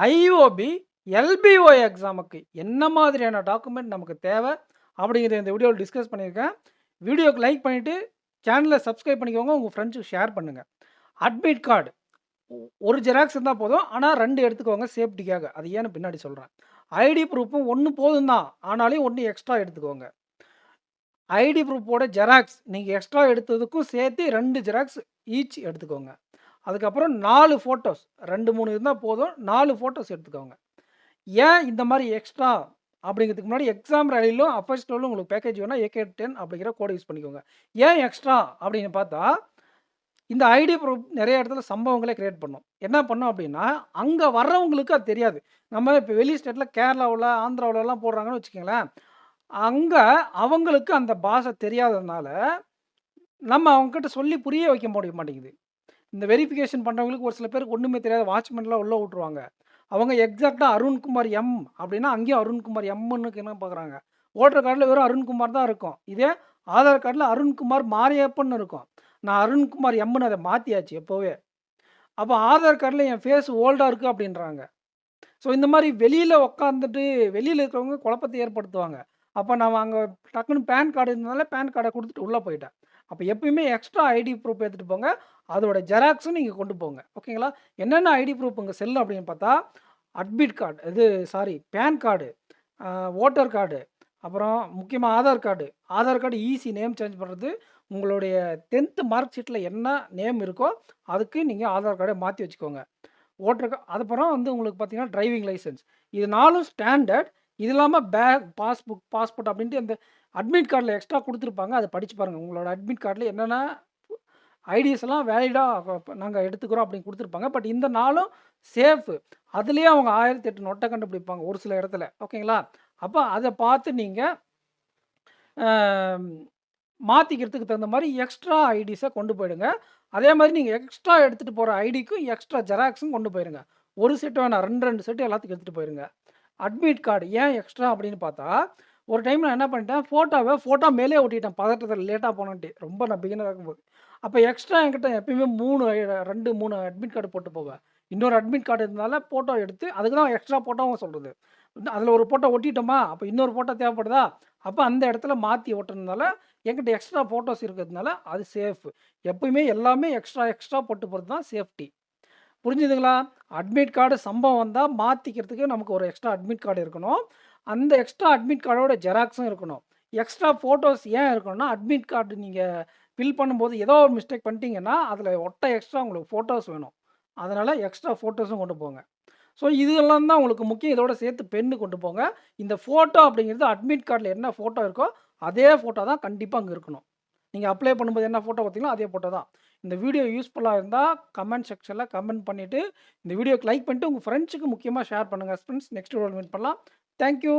IOB, எல்பிஓ எக்ஸாமுக்கு என்ன மாதிரியான டாக்குமெண்ட் நமக்கு தேவை அப்படிங்கிறத இந்த வீடியோவில் டிஸ்கஸ் பண்ணியிருக்கேன். வீடியோக்கு லைக் பண்ணிவிட்டு சேனலை சப்ஸ்கிரைப் பண்ணிக்கோங்க. உங்கள் ஃப்ரெண்ட்ஸுக்கு ஷேர் பண்ணுங்கள். அட்மிட் கார்டு ஒரு ஜெராக்ஸ் இருந்தால் போதும். ஆனால் 2 எடுத்துக்கோங்க சேஃப்டிக்காக. அது ஏன்னு பின்னாடி சொல்கிறேன். ஐடி ப்ரூஃபும் 1 போதும் தான். ஆனாலும் 1 எக்ஸ்ட்ரா எடுத்துக்கோங்க. ஐடி ப்ரூஃபோட ஜெராக்ஸ் நீங்கள் எக்ஸ்ட்ரா எடுத்ததுக்கும் சேர்த்து 2 ஜெராக்ஸ் ஈச் எடுத்துக்கோங்க. அதுக்கப்புறம் 4 ஃபோட்டோஸ் 2, 3 இருந்தால் போதும். 4 ஃபோட்டோஸ் எடுத்துக்கோங்க. ஏன் இந்த மாதிரி எக்ஸ்ட்ரா அப்படிங்கிறதுக்கு முன்னாடி எக்ஸாம் ரேலிலும் அஃபர்ஸ்ட் லெவலில் உங்களுக்கு பேக்கேஜ் வேணால் AK10 அப்படிங்கிற கோடை யூஸ் பண்ணிக்கோங்க. ஏன் எக்ஸ்ட்ரா அப்படின்னு பார்த்தா, இந்த ஐடி ப்ரூஃப் நிறைய இடத்துல சம்பவங்களே கிரியேட் பண்ணும். என்ன பண்ணும் அப்படின்னா, அங்கே வர்றவங்களுக்கு அது தெரியாது. நம்ம இப்போ வெளி ஸ்டேட்டில் கேரளாவில், ஆந்திராவிலலாம் போடுறாங்கன்னு வச்சுக்கோங்களேன். அங்கே அவங்களுக்கு அந்த பாஷை தெரியாததுனால, நம்ம அவங்ககிட்ட சொல்லி புரிய வைக்க முடிய மாட்டேங்குது. இந்த வெரிஃபிகேஷன் பண்ணுறவங்களுக்கு ஒரு சில பேருக்கு ஒன்றுமே தெரியாது. வாட்ச்மேன்லாம் உள்ளே விட்ருவாங்க. அவங்க எக்ஸாக்ட்டா அருண்குமார் எம் அப்படின்னா, அங்கேயும் அருண்குமார் எம்ன்னு என்ன பார்க்குறாங்க. ஓட்டர் கார்டில் வெறும் அருண்குமார் தான் இருக்கும். இதே ஆதார் கார்டில் அருண்குமார் மாரியப்பன்னு இருக்கும். நான் அருண்குமார் எம்ன்னு அதை மாற்றியாச்சு எப்போவே. அப்போ ஆதார் கார்டில் என் ஃபேஸ் ஓல்டாக இருக்குது அப்படின்றாங்க. ஸோ இந்த மாதிரி வெளியில் உட்காந்துட்டு வெளியில் இருக்கிறவங்க குழப்பத்தை ஏற்படுத்துவாங்க. அப்போ நான் அங்கே டக்குன்னு பேன் கார்டு இருந்தனால பேன் கார்டை கொடுத்துட்டு உள்ளே போயிட்டேன். அப்போ எப்பயுமே எக்ஸ்ட்ரா ஐடி ப்ரூஃப் எடுத்துகிட்டு போங்க. அதோட ஜெராக்ஸும் நீங்கள் கொண்டு போங்க. ஓகேங்களா? என்னென்ன ஐடி ப்ரூஃப் உங்கள் செல்லு அப்படின்னு பார்த்தா, admit card pan card, voter card, அப்புறம் முக்கியமாக Aadhaar card. Aadhaar card easy name change பண்ணுறது. உங்களுடைய 10th மார்க் ஷீட்டில் என்ன நேம் இருக்கோ அதுக்கு நீங்கள் ஆதார் கார்டை மாற்றி வச்சுக்கோங்க. அதுக்கப்புறம் உங்களுக்கு பார்த்தீங்கன்னா டிரைவிங் லைசன்ஸ். இது 4ம் ஸ்டாண்டர்ட். இது இல்லாமல் பாஸ்புக், பாஸ்போர்ட் அப்படின்ட்டு அந்த அட்மிட் கார்டில் எக்ஸ்ட்ரா கொடுத்துருப்பாங்க. அதை படித்து பாருங்கள். உங்களோட அட்மிட் கார்டில் என்னென்ன ஐடிஸ் எல்லாம் வேலிடாக நாங்கள் எடுத்துக்கிறோம் அப்படின்னு கொடுத்துருப்பாங்க. பட் இந்த 4ம் சேஃபு. அதுலேயே அவங்க 1008 நொட்டை கண்டுபிடிப்பாங்க ஒரு சில இடத்துல. ஓகேங்களா? அப்போ அதை பார்த்து நீங்கள் மாற்றிக்கிறதுக்கு தகுந்த மாதிரி எக்ஸ்ட்ரா ஐடிஸை கொண்டு போயிடுங்க. அதே மாதிரி நீங்கள் எக்ஸ்ட்ரா எடுத்துகிட்டு போகிற ஐடிக்கும் எக்ஸ்ட்ரா ஜெராக்ஸும் கொண்டு போயிருங்க. ஒரு செட் வேணாம், 2 செட்டு எல்லாத்துக்கும் எடுத்துகிட்டு போயிருங்க. அட்மிட் கார்டு ஏன் எக்ஸ்ட்ரா அப்படின்னு பார்த்தா, ஒரு டைம் நான் என்ன பண்ணிட்டேன், ஃபோட்டோ மேலே ஒட்டிட்டேன் பதட்டத்தில் லேட்டாக போனேன்ட்டு. ரொம்ப நான் பிகினராக இருக்கும்போது. அப்போ எக்ஸ்ட்ரா என்கிட்ட எப்பயுமே 2, 3 அட்மிட் கார்டு போட்டு போவேன். இன்னொரு அட்மிட் கார்டு இருந்தனால ஃபோட்டோ எடுத்து அதுக்கு தான் எக்ஸ்ட்ரா ஃபோட்டோவும் சொல்கிறது. அதில் ஒரு ஃபோட்டோ ஒட்டிட்டோமா, அப்போ இன்னொரு ஃபோட்டோ தேவைப்படுதா, அப்போ அந்த இடத்துல மாற்றி ஒட்டுறதுனால என்கிட்ட எக்ஸ்ட்ரா ஃபோட்டோஸ் இருக்கிறதுனால அது சேஃப். எப்பயுமே எல்லாமே எக்ஸ்ட்ரா போட்டு போகிறது தான் சேஃப்டி. புரிஞ்சுதுங்களா? அட்மிட் கார்டு சம்பவம் வந்தால் மாற்றிக்கிறதுக்கு நமக்கு ஒரு எக்ஸ்ட்ரா அட்மிட் கார்டு இருக்கணும். அந்த எக்ஸ்ட்ரா அட்மிட் கார்டோட ஜெராக்ஸும் இருக்கணும். எக்ஸ்ட்ரா ஃபோட்டோஸ் ஏன் இருக்கணும்னா, அட்மிட் கார்டு நீங்கள் ஃபில் பண்ணும்போது ஏதோ ஒரு மிஸ்டேக் பண்ணிட்டீங்கன்னா, அதில் எக்ஸ்ட்ரா உங்களுக்கு ஃபோட்டோஸ் வேணும். அதனால் எக்ஸ்ட்ரா ஃபோட்டோஸும் கொண்டு போங்க. ஸோ இதெல்லாம் தான் உங்களுக்கு முக்கியம். இதோட சேர்த்து பென்னு கொண்டு போங்க. இந்த ஃபோட்டோ அப்படிங்கிறது அட்மிட் கார்டில் என்ன ஃபோட்டோ இருக்கோ, அதே ஃபோட்டோ தான் கண்டிப்பாக அங்கே இருக்கணும். நீங்கள் அப்ளை பண்ணும்போது என்ன ஃபோட்டோ பார்த்தீங்களோ அதே ஃபோட்டோ தான். இந்த வீடியோ யூஸ்ஃபுல்லாக இருந்தால் கமெண்ட் செக்ஷனில் கமெண்ட் பண்ணிவிட்டு, இந்த வீடியோக்கு லைக் பண்ணிட்டு உங்கள் ஃப்ரெண்ட்ஸுக்கு முக்கியமாக ஷேர் பண்ணுங்கள். ஃப்ரெண்ட்ஸ் நெக்ஸ்ட் வீடியோவில் மீட் பண்ணலாம். Thank you.